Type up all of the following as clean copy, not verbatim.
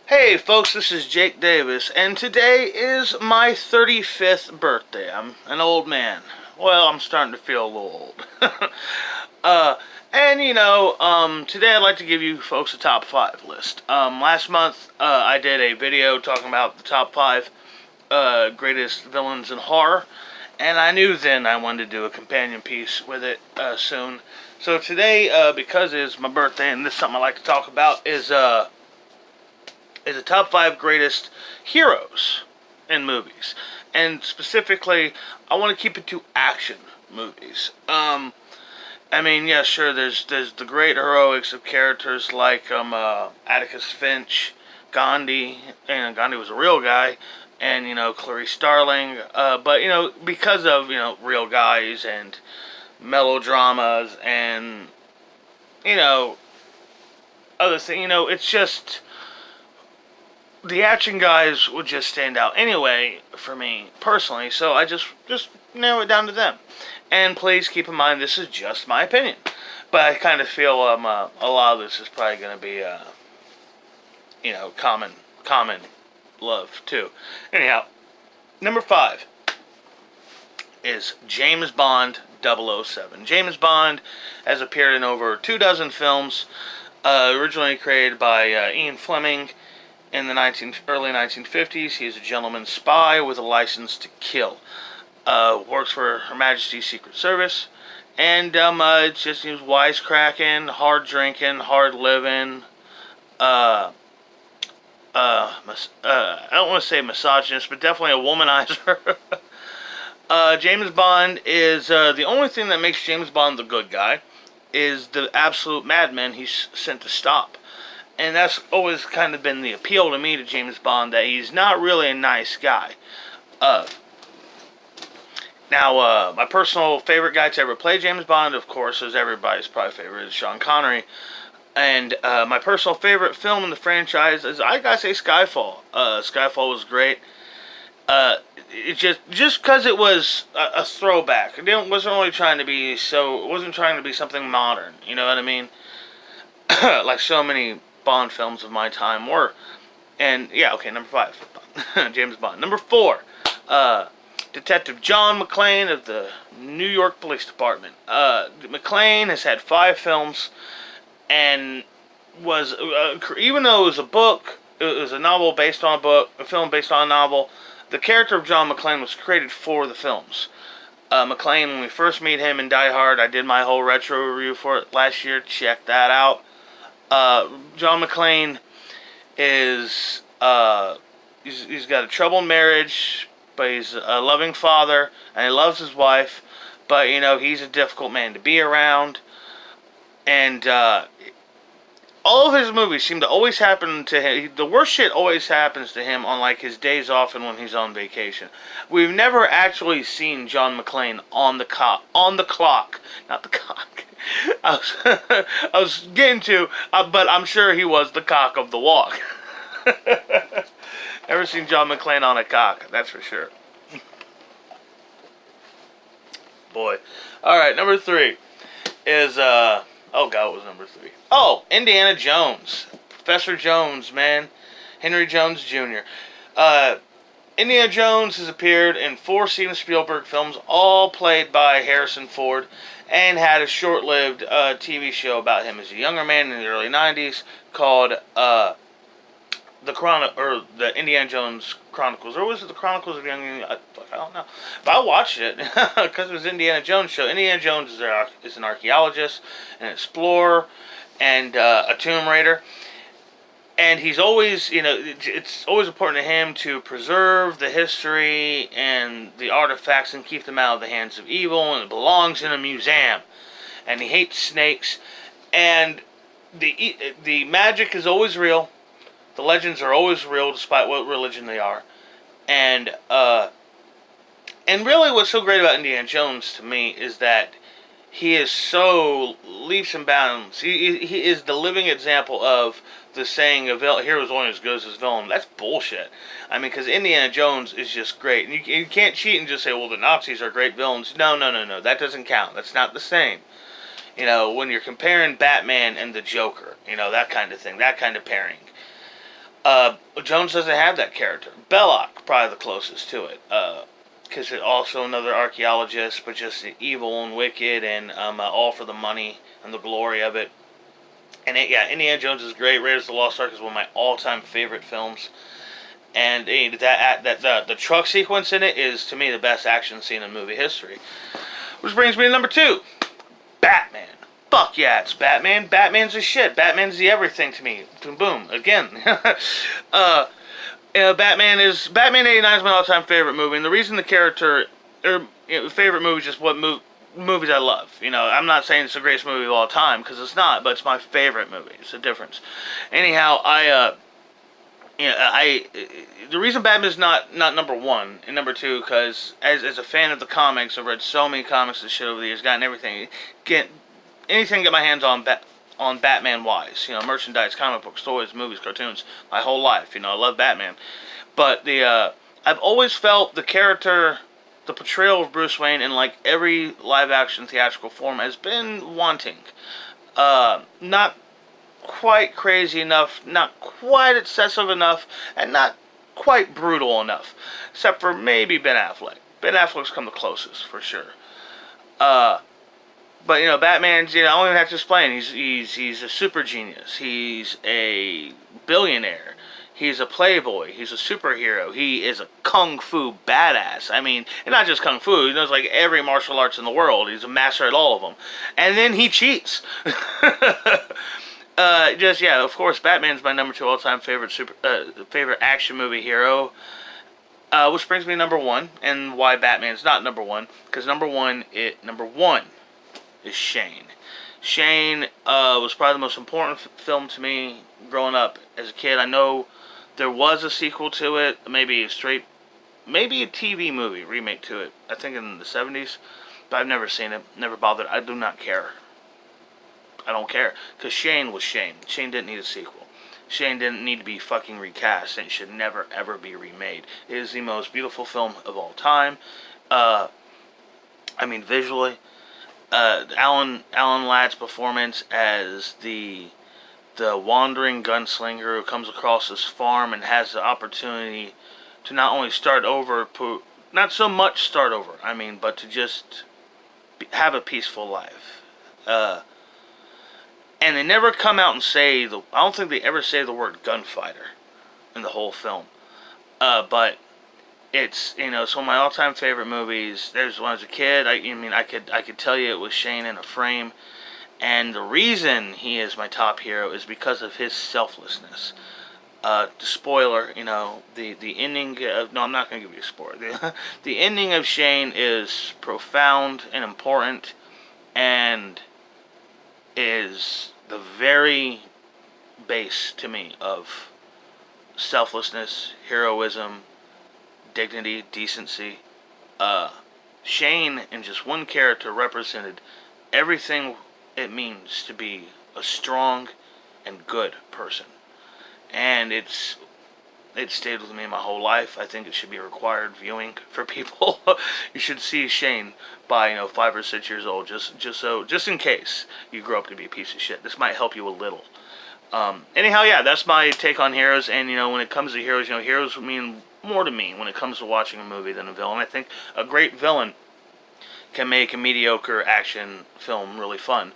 Hey folks, this is Jake Davis, and today is my 35th birthday. I'm an old man. Well, I'm starting to feel a little old. uh, today I'd like to give you folks a top 5 list. Last month, I did a video talking about the top 5 greatest villains in horror, and I knew then I wanted to do a companion piece with it soon. So today, because it's my birthday and this is something I like to talk about, is the top 5 greatest heroes in movies. And specifically, I want to keep it to action movies. Yeah, sure. There's the great heroics of characters like Atticus Finch, Gandhi, and Gandhi was a real guy, and Clarice Starling. But because of real guys and melodramas and you know other things, it's just the action guys would just stand out anyway for me personally. So I just narrow it down to them. And please keep in mind this is just my opinion, but I kind of feel a lot of this is probably going to be common love too. Anyhow, number 5 is James Bond 007. James Bond has appeared in over 24 films, originally created by Ian Fleming in the early 1950s. He is a gentleman spy with a license to kill. Works for Her Majesty's Secret Service. And it's just he was wisecracking, hard drinking, hard living. I don't want to say misogynist, but definitely a womanizer. James Bond is the only thing that makes James Bond the good guy is the absolute madman he's sent to stop. And that's always kind of been the appeal to me to James Bond, that he's not really a nice guy. My personal favorite guy to ever play James Bond, of course, is everybody's probably favorite, is Sean Connery. And my personal favorite film in the franchise is, I gotta say, Skyfall. Skyfall was great. It just because it was a throwback. It wasn't really trying to be it wasn't trying to be something modern. You know what I mean? Like so many Bond films of my time were. And yeah, okay, number 5, James Bond. Number 4, Detective John McClane of the New York Police Department. McClane has had 5 films, and was even though it was a book, it was a novel based on a book, a film based on a novel. The character of John McClane was created for the films. McClane, when we first meet him in Die Hard, I did my whole retro review for it last year. Check that out. John McClane is he's got a troubled marriage, but he's a loving father and he loves his wife. But he's a difficult man to be around, and all of his movies seem to always happen to him. The worst shit always happens to him on like his days off and when he's on vacation. We've never actually seen John McClane on the clock, not the cock. I was getting to, but I'm sure he was the cock of the walk. Never seen John McClane on a cock, that's for sure. Boy. Alright, number 3 is, oh god, what was number 3? Oh, Indiana Jones. Professor Jones, man. Henry Jones Jr. Indiana Jones has appeared in 4 Steven Spielberg films, all played by Harrison Ford, and had a short-lived TV show about him as a younger man in the early 90s called the Indiana Jones Chronicles, or was it the Chronicles of Young? I don't know, but I watched it because it was Indiana Jones show. Indiana Jones is an archaeologist, an explorer, and a tomb raider. And he's always, it's always important to him to preserve the history and the artifacts and keep them out of the hands of evil, and it belongs in a museum. And he hates snakes, and the magic is always real. The legends are always real, despite what religion they are. And really what's so great about Indiana Jones to me is that he is so leaps and bounds. He is the living example of the saying, a hero is only as good as his villain. That's bullshit. I mean, because Indiana Jones is just great. And you can't cheat and just say, well, the Nazis are great villains. No. That doesn't count. That's not the same. When you're comparing Batman and the Joker, that kind of thing. That kind of pairing. Jones doesn't have that character. Belloc, probably the closest to it. Because it's also another archaeologist, but just evil and wicked, and all for the money and the glory of it. And yeah, Indiana Jones is great. Raiders of the Lost Ark is one of my all-time favorite films. And the truck sequence in it is, to me, the best action scene in movie history. Which brings me to number 2, Batman. Fuck yeah, it's Batman. Batman's the shit. Batman's the everything to me. Boom, boom. Again. Batman '89 is my all-time favorite movie, and the reason the character, favorite movie is just what movies I love. I'm not saying it's the greatest movie of all time, because it's not, but it's my favorite movie. It's a difference. Anyhow, the reason Batman's not number 1 and number 2, because as a fan of the comics, I've read so many comics and shit over the years, gotten everything, anything to get my hands on Batman wise, merchandise, comic books, toys, movies, cartoons, my whole life. I love Batman, but I've always felt the character, the portrayal of Bruce Wayne in like every live action theatrical form has been wanting. Not quite crazy enough, not quite excessive enough, and not quite brutal enough, except for maybe Ben Affleck. Ben Affleck's come the closest for sure. But Batman's, I don't even have to explain. He's a super genius. He's a billionaire. He's a playboy. He's a superhero. He is a kung fu badass. I mean, and not just kung fu. He knows like every martial arts in the world. He's a master at all of them. And then he cheats. Of course, Batman's my number 2 all-time favorite favorite action movie hero. Which brings me to number 1, and why Batman's not number 1. Because number one is Shane. Shane was probably the most important film to me growing up as a kid. I know there was a sequel to it, maybe a TV movie remake to it. I think in the 70s, but I've never seen it, never bothered. I do not care. I don't care, because Shane was Shane. Shane didn't need a sequel. Shane didn't need to be fucking recast, and it should never ever be remade. It is the most beautiful film of all time. Visually. Alan Ladd's performance as the wandering gunslinger who comes across this farm and has the opportunity to not only start over, not so much start over, but to just have a peaceful life. And they never come out and say, I don't think they ever say the word gunfighter in the whole film. But it's, it's one of my all-time favorite movies. There's when I was a kid, I could tell you it was Shane in a frame. And the reason he is my top hero is because of his selflessness. Spoiler, the ending of, no, I'm not going to give you a spoiler. The ending of Shane is profound and important, and is the very base to me of selflessness, heroism, dignity, decency. Shane, in just one character, represented everything it means to be a strong and good person. And it stayed with me my whole life. I think it should be required viewing for people. You should see Shane by 5 or 6 years old, just in case you grow up to be a piece of shit. This might help you a little. Anyhow, yeah, that's my take on heroes. And when it comes to heroes, heroes mean more to me when it comes to watching a movie than a villain. I think a great villain can make a mediocre action film really fun,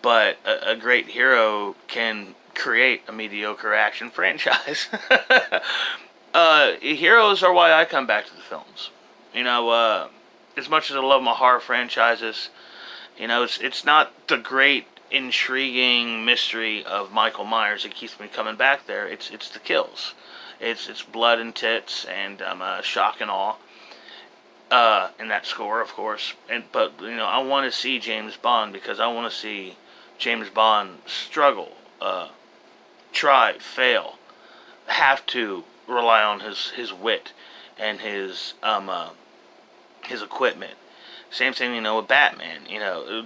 but a great hero can create a mediocre action franchise. Heroes are why I come back to the films. As much as I love my horror franchises, it's not the great intriguing mystery of Michael Myers that keeps me coming back there. It's the kills. It's blood and tits and shock and awe. In that score, of course. But I want to see James Bond because I want to see James Bond struggle, try, fail, have to rely on his wit and his equipment. Same thing, with Batman.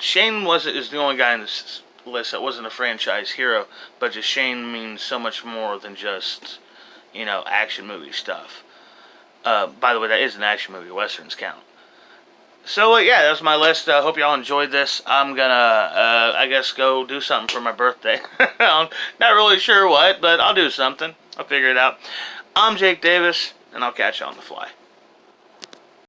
Shane is the only guy in this list that wasn't a franchise hero, but just Shane means so much more than just action movie stuff. By the way, that is an action movie. Westerns count. So yeah, that's my list. I hope y'all enjoyed this. I'm gonna, I guess, go do something for my birthday. I'm not really sure what, but I'll do something. I'll figure it out. I'm Jake Davis, and I'll catch you on the fly.